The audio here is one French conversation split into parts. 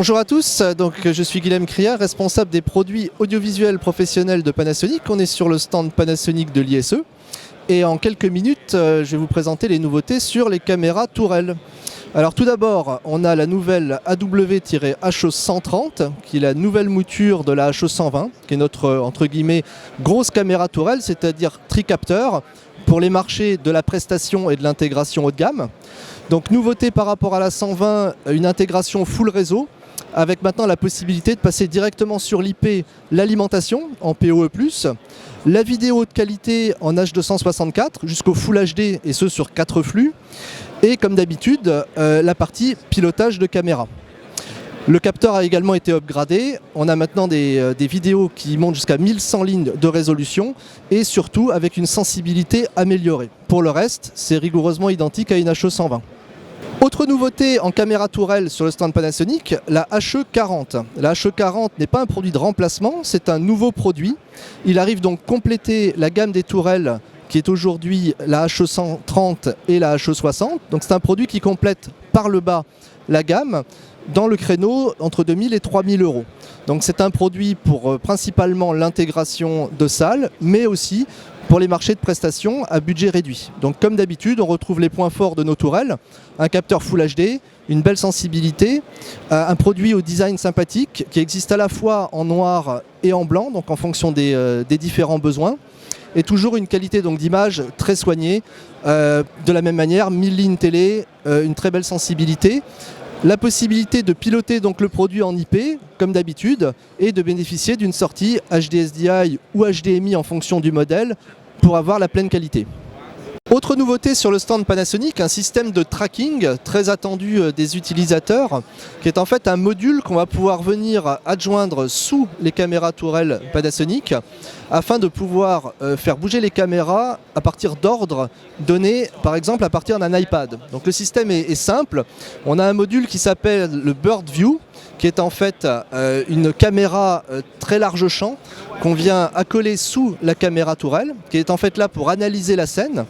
Bonjour à tous, donc je suis Guilhem Criard, responsable des produits audiovisuels professionnels de Panasonic. On est sur le stand Panasonic de l'ISE et en quelques minutes je vais vous présenter les nouveautés sur les caméras tourelles. Alors tout d'abord, on a la nouvelle AW-HE130 qui est la nouvelle mouture de la HE120 qui est notre entre guillemets grosse caméra tourelle, c'est-à-dire tricapteur pour les marchés de la prestation et de l'intégration haut de gamme. Donc nouveauté par rapport à la 120, une intégration full réseau avec maintenant la possibilité de passer directement sur l'IP l'alimentation en PoE+, la vidéo de qualité en H264 jusqu'au Full HD et ce sur 4 flux et comme d'habitude la partie pilotage de caméra. Le capteur a également été upgradé, on a maintenant des vidéos qui montent jusqu'à 1100 lignes de résolution et surtout avec une sensibilité améliorée. Pour le reste, c'est rigoureusement identique à une HE120. Autre nouveauté en caméra tourelle sur le stand Panasonic, la HE40. La HE40 n'est pas un produit de remplacement, c'est un nouveau produit. Il arrive donc compléter la gamme des tourelles qui est aujourd'hui la HE130 et la HE60. Donc c'est un produit qui complète par le bas la gamme dans le créneau entre 2000 et 3000 euros. Donc c'est un produit pour principalement l'intégration de salles, mais aussi pour les marchés de prestations à budget réduit. Donc comme d'habitude, on retrouve les points forts de nos tourelles, un capteur Full HD, une belle sensibilité, un produit au design sympathique qui existe à la fois en noir et en blanc, donc en fonction des différents besoins, et toujours une qualité d'image très soignée, de la même manière, 1000 lignes télé, une très belle sensibilité. La possibilité de piloter donc le produit en IP, comme d'habitude, et de bénéficier d'une sortie HDSDI ou HDMI en fonction du modèle pour avoir la pleine qualité. Autre nouveauté sur le stand Panasonic, un système de tracking très attendu des utilisateurs, qui est en fait un module qu'on va pouvoir venir adjoindre sous les caméras tourelles Panasonic, afin de pouvoir faire bouger les caméras à partir d'ordres donnés, par exemple à partir d'un iPad. Donc le système est simple, on a un module qui s'appelle le Bird View, qui est en fait une caméra très large champ qu'on vient accoler sous la caméra tourelle, qui est en fait là pour analyser la scène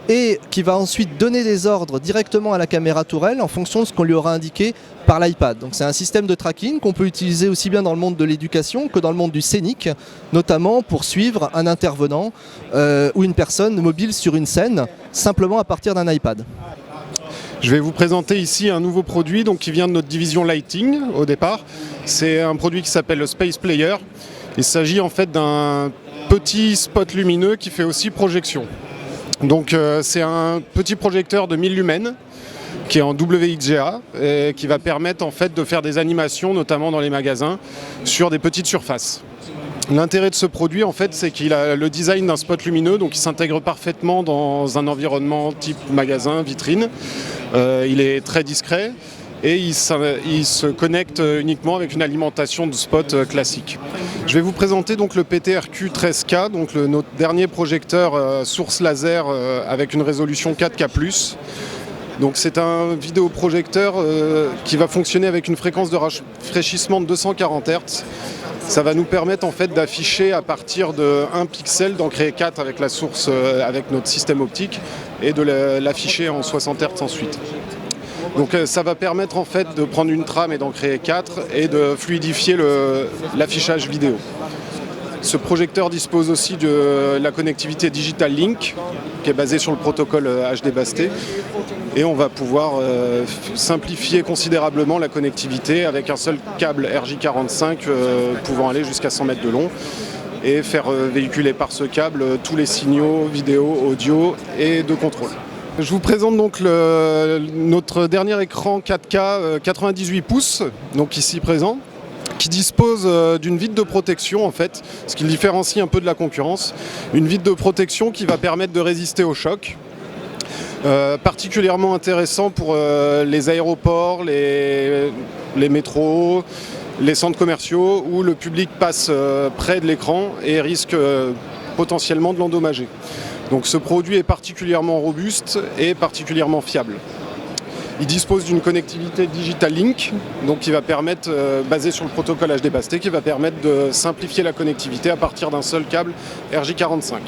et qui va ensuite donner des ordres directement à la caméra tourelle en fonction de ce qu'on lui aura indiqué par l'iPad. Donc c'est un système de tracking qu'on peut utiliser aussi bien dans le monde de l'éducation que dans le monde du scénique, notamment pour suivre un intervenant ou une personne mobile sur une scène, simplement à partir d'un iPad. Je vais vous présenter ici un nouveau produit donc, qui vient de notre division Lighting au départ. C'est un produit qui s'appelle le Space Player. Il s'agit en fait d'un petit spot lumineux qui fait aussi projection. Donc c'est un petit projecteur de 1000 lumens qui est en WXGA et qui va permettre en fait de faire des animations, notamment dans les magasins, sur des petites surfaces. L'intérêt de ce produit, en fait, c'est qu'il a le design d'un spot lumineux, donc il s'intègre parfaitement dans un environnement type magasin, vitrine. Il est très discret et il se connecte uniquement avec une alimentation de spot classique. Je vais vous présenter donc le PTRQ13K, donc notre dernier projecteur source laser avec une résolution 4K+. Donc c'est un vidéoprojecteur qui va fonctionner avec une fréquence de rafraîchissement de 240 Hz. Ça va nous permettre en fait d'afficher à partir de 1 pixel, d'en créer 4 avec la source, avec notre système optique et de l'afficher en 60 Hz ensuite. Donc ça va permettre en fait de prendre une trame et d'en créer 4 et de fluidifier l'affichage vidéo. Ce projecteur dispose aussi de la connectivité Digital Link qui est basée sur le protocole HDBaseT et on va pouvoir simplifier considérablement la connectivité avec un seul câble RJ45 pouvant aller jusqu'à 100 mètres de long et faire véhiculer par ce câble tous les signaux vidéo, audio et de contrôle. Je vous présente donc notre dernier écran 4K 98 pouces, donc ici présent, qui dispose d'une vitre de protection en fait, ce qui le différencie un peu de la concurrence. Une vitre de protection qui va permettre de résister au choc. Particulièrement intéressant pour les aéroports, les métros, les centres commerciaux où le public passe près de l'écran et risque potentiellement de l'endommager. Donc ce produit est particulièrement robuste et particulièrement fiable. Il dispose d'une connectivité Digital Link, donc qui va permettre, basée sur le protocole HDBaseT, qui va permettre de simplifier la connectivité à partir d'un seul câble RJ45.